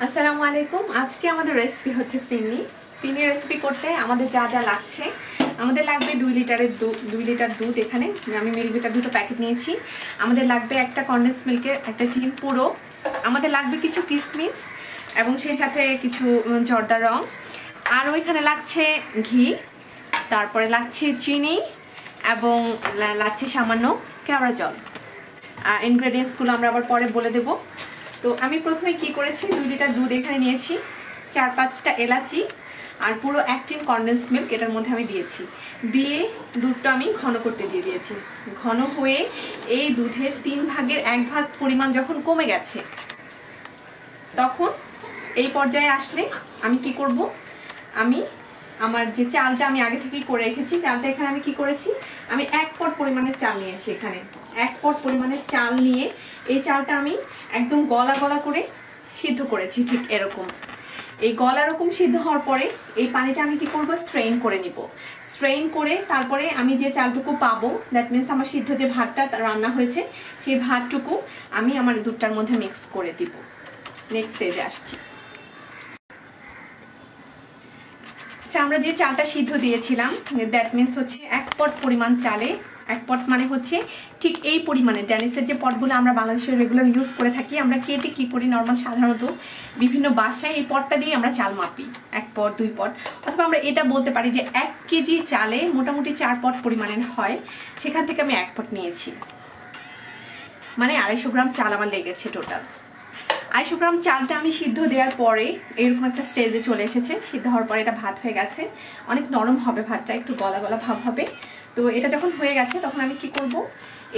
আসসালামু আলাইকুম। আজকে আমাদের রেসিপি হচ্ছে ফিরনি। ফিরনি রেসিপি করতে আমাদের যা যা লাগছে, আমাদের লাগবে 2 লিটার দুধ। এখানে আমি মিল্ক বিটার দুটো প্যাকেট নিয়েছি। আমাদের লাগবে একটা কনডেন্স মিল্কের একটা টিন পুরো। আমাদের লাগবে কিছু কিশমিশ এবং সেই সাথে কিছু জর্দা রং। আর ওইখানে লাগছে ঘি, তারপরে লাগছে চিনি এবং লাগছে সামান্য কেওড়া জল। ইনগ্রেডিয়েন্টসগুলো আমরা আবার পরে বলে দেবো। তো আমি প্রথমে কি করেছি, 2 লিটার দুধ এখানে নিয়েছি, 4-5টা এলাচি আর পুরো 1 টিন কনডেন্স মিল্ক এটার মধ্যে আমি দিয়েছি। দিয়ে দুধটা আমি ঘন করতে দিয়ে দিয়েছি। ঘন হয়ে এই দুধের 3 ভাগের 1 ভাগ পরিমাণ যখন কমে গেছে, তখন এই পর্যায়ে আসলে আমি কি করব, আমি আমার যে চালটা আমি আগে থেকেই করে রেখেছি, চালটা এখানে আমি কি করেছি, আমি 1 পট পরিমাণের চাল নিয়েছি। এখানে 1 পট পরিমাণের চাল নিয়ে এই চালটা আমি একদম গলা গলা করে সিদ্ধ করেছি। ঠিক এরকম এই গলা রকম সিদ্ধ হওয়ার পরে এই পানিটা আমি কি করব, স্ট্রেইন করে নিব। স্ট্রেইন করে তারপরে আমি যে চালটুকু পাবো, দ্যাট মিনস আমার সিদ্ধ যে ভাতটা রান্না হয়েছে, সেই ভাতটুকু আমি আমার দুধটার মধ্যে মিক্স করে দিব। নেক্সট স্টেজে আসছি। আমরা যে চালটা সিদ্ধ দিয়েছিলাম, দ্যাট মিনস হচ্ছে 1 পট পরিমাণ চালে, 1 পট মানে হচ্ছে ঠিক এই পরিমাণে। ড্যানিসের যে পটগুলো আমরা বাংলাদেশে রেগুলার ইউজ করে থাকি, আমরা কেটে কি করি নর্মাল সাধারণত বিভিন্ন বাসায় এই পটটা দিয়ে আমরা চাল মাপি, 1 পট 2 পট, অথবা আমরা এটা বলতে পারি যে 1 কেজি চালে মোটামুটি 4 পট পরিমাণের হয়। সেখান থেকে আমি 1 পট নিয়েছি, মানে 250 গ্রাম চাল আমার লেগেছে টোটাল। 250 গ্রাম চালটা আমি সিদ্ধ দেওয়ার পরে এরকম একটা স্টেজে চলে এসেছে। সিদ্ধ হওয়ার পরে এটা ভাত হয়ে গেছে, অনেক নরম হবে ভাতটা, একটু গলা গলা ভাব হবে। তো এটা যখন হয়ে গেছে তখন আমি কি করব,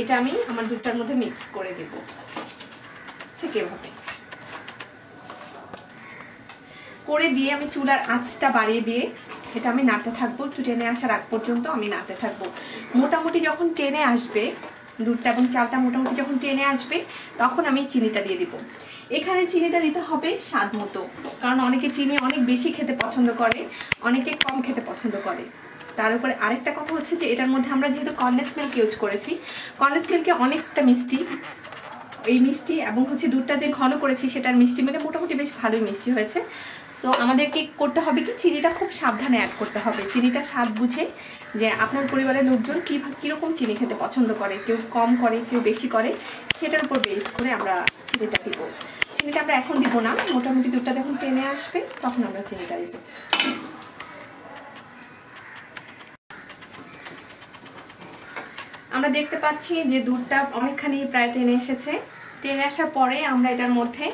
এটা আমি আমার দুধটার মধ্যে মিক্স করে দেব। ঠিক এভাবে করে দিয়ে আমি চুলার আঁচটা বাড়িয়ে দিয়ে এটা আমি নাড়তে থাকবো। একটু টেনে আসার আগ পর্যন্ত আমি নাড়তে থাকবো। মোটামুটি যখন টেনে আসবে দুধটা এবং চালটা, মোটামুটি যখন টেনে আসবে তখন আমি চিনিটা দিয়ে দিব। এখানে চিনিটা দিতে হবে স্বাদ মতো, কারণ অনেকে চিনি অনেক বেশি খেতে পছন্দ করে, অনেকে কম খেতে পছন্দ করে। তার উপরে আরেকটা কথা হচ্ছে যে এটার মধ্যে আমরা যেহেতু কনডেন্স মিল্ক ইউজ করেছি, কনডেন্স মিল্কে অনেকটা মিষ্টি, এই মিষ্টি এবং হচ্ছে দুধটা যে ঘন করেছি সেটার মিষ্টি মিলে মোটামুটি বেশ ভালোই মিষ্টি হয়েছে। সো আমাদেরকে করতে হবে কি, চিনিটা খুব সাবধানে অ্যাড করতে হবে। চিনিটা স্বাদ বুঝে, যে আপনার পরিবারের লোকজন কীরকম চিনি খেতে পছন্দ করে, কেউ কম করে কেউ বেশি করে, সেটার উপর বেস করে আমরা চিনিটা দিব। চিনিটা আমরা এখন দিব না, মোটামুটি দুধটা যখন টেনে আসবে তখন আমরা চিনিটা দিব। আমরা দেখতে পাচ্ছি যে দুধটা অনেকখানি প্রায় টেনে এসেছে। টেনে আসার পরে আমরা এটার মধ্যে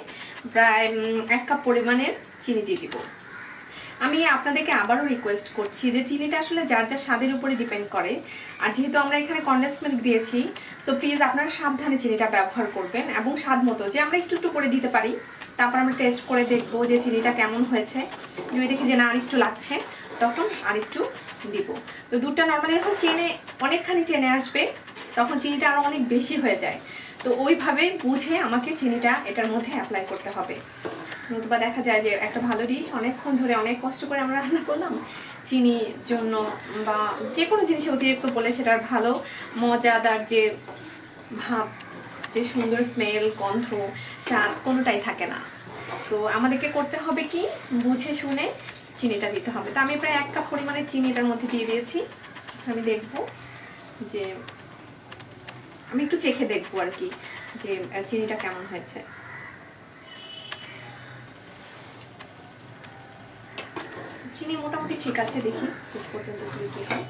প্রায় 1 কাপ পরিমাণের চিনি দিয়ে দিব। আমি আপনাদেরকে আবারও রিকোয়েস্ট করছি যে চিনিটা আসলে যার যার স্বাদের উপরে ডিপেন্ড করে। আর যেহেতু আমরা এখানে কনডেন্স মিল্ক দিয়েছি, সো প্লিজ আপনারা সাবধানে চিনিটা ব্যবহার করবেন এবং স্বাদ মতো, যে আমরা একটু একটু করে দিতে পারি। তারপর আমরা টেস্ট করে দেখবো যে চিনিটা কেমন হয়েছে। যদি দেখি যে না আরেকটু লাগছে, তখন আরেকটু দিব। তো দুধটা নর্মালি যখন অনেকখানি টেনে আসবে তখন চিনিটা আরও অনেক বেশি হয়ে যায়। তো ওইভাবে বুঝে আমাকে চিনিটা এটার মধ্যে অ্যাপ্লাই করতে হবে। নতুবা দেখা যায় যে একটা ভালো ডিশ অনেকক্ষণ ধরে অনেক কষ্ট করে আমরা রান্না করলাম, চিনির জন্য বা যে কোনো জিনিসে অতিরিক্ত বলে সেটার ভালো মজাদার যে ভাব, যে সুন্দর স্মেল, গন্ধ, স্বাদ কোনোটাই থাকে না। তো আমাদেরকে করতে হবে কি, বুঝে শুনে চিনিটা দিতে হবে। তো আমি প্রায় 1 কাপ পরিমাণে চিনি এটার মধ্যে দিয়ে দিয়েছি। আমি দেখব যে আমি একটু চেখে দেখবো আর কি যে চিনিটা কেমন হয়েছে। চিনি মোটামুটি ঠিক আছে, দেখি শেষ পর্যন্ত কি হয়।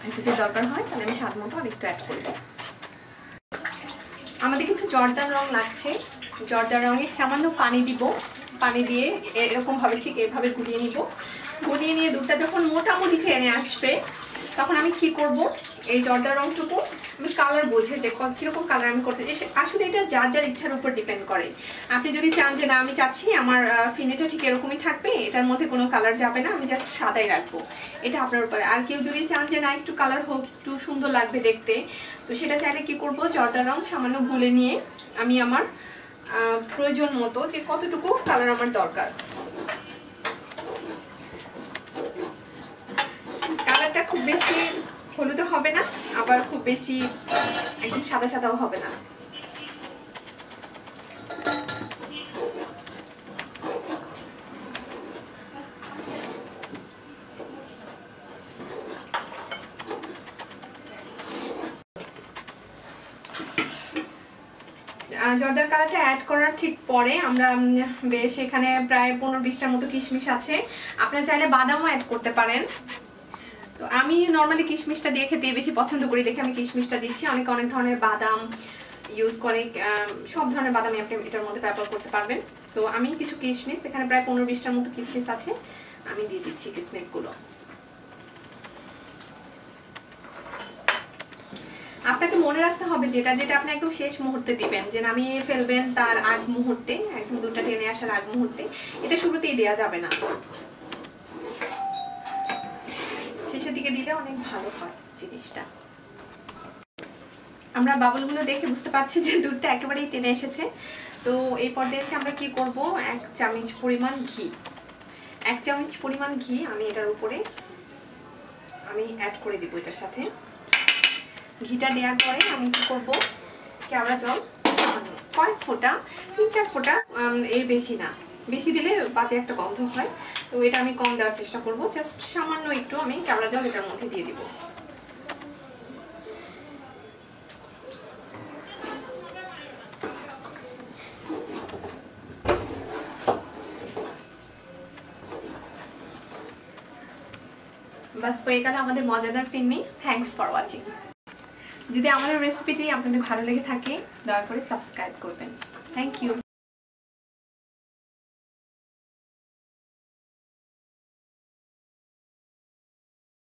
একটু যদি দরকার হয় তাহলে আমি স্বাদ মতো আরেকটু অ্যাড করব। আমাদের কিছু জর্দা রং লাগছে, জর্দা রঙে সামান্য পানি দিব। পানি দিয়ে এরকম ভাবে ঠিক এভাবে গুলিয়ে নিব। গুলিয়ে নিয়ে দুধটা যখন মোটামুটি টেনে আসবে তখন আমি কি করব, এই জর্দা রংটুকু আমি কালার বুঝে যে কীরকম কালার আমি করতে চাই, আসলে এটা যার যার ইচ্ছার উপর ডিপেন্ড করে। আপনি যদি চান যে না আমি চাচ্ছি আমার ফিনেটা ঠিক এরকমই থাকবে, এটার মধ্যে কোনো কালার যাবে না, আমি জাস্ট সাদাই রাখবো, এটা আপনার উপরে। আর কেউ যদি চান যে না একটু কালার হোক, একটু সুন্দর লাগবে দেখতে, তো সেটা চাইলে কি করব, জর্দা রং সামান্য গুলে নিয়ে আমি আমার প্রয়োজন মতো যে কতটুকু কালার আমার দরকার, কালারটা খুব বেশি হলুদও হবে না, আবার খুব বেশি একদম সাদা সাদাও হবে না। জর্দার কালারটা অ্যাড করার ঠিক পরে আমরা বেশ এখানে প্রায় 15-20টার মতো কিশমিশ আছে, আপনারা চাইলে বাদামও অ্যাড করতে পারেন। তো আমি নর্মালি কিশমিশটা দিয়ে খেতে বেশি পছন্দ করি দেখে আমি কিশমিশটা দিচ্ছি। অনেকে অনেক ধরনের বাদাম ইউজ করে, সব ধরনের বাদামই আপনি এটার মধ্যে ব্যবহার করতে পারবেন। তো আমি কিছু কিশমিশ, এখানে প্রায় 15-20টার মতো কিশমিশ আছে, আমি দিয়ে দিচ্ছি কিশমিশগুলো। আপনাকে মনে রাখতে হবে যেটা যেটা আপনি একদম শেষ মুহূর্তে দিবেন, যে নামিয়ে ফেলবেন তার আগ মুহূর্তে, একদম দুধটা টেনে আসার আগ মুহূর্তে, এটা শুরুতেই দেওয়া যাবে না, শেষের দিকে দিলে অনেক ভালো হয় জিনিসটা। আমরা বাবলগুলো দেখে বুঝতে পারছি যে দুধটা একেবারেই টেনে এসেছে। তো এই পর্যায়ে এসে আমরা কি করব, 1 চামচ পরিমাণ ঘি, 1 চামচ পরিমাণ ঘি আমি এটার উপরে আমি অ্যাড করে দিব। এটার সাথে ঘিটা দেওয়ার পরে আমি কি করব, কেওড়া জল সামান্য কয়েক ফোঁটা, 3-4 ফোঁটা, এর বেশি না, বেশি দিলে বাজে একটা গন্ধ হয়, তো এটা আমি কম দেওয়ার চেষ্টা করব। জাস্ট সামান্য একটু আমি কেওড়া জল এটার মধ্যে দিয়ে দিব। বাস হয়ে গেল আমাদের মজাদার ফিরনি। Thanks for watching. যদি আমাদের রেসিপিটি আপনাদের ভালো লেগে থাকে দয়া করে সাবস্ক্রাইব করবেন। Thank you.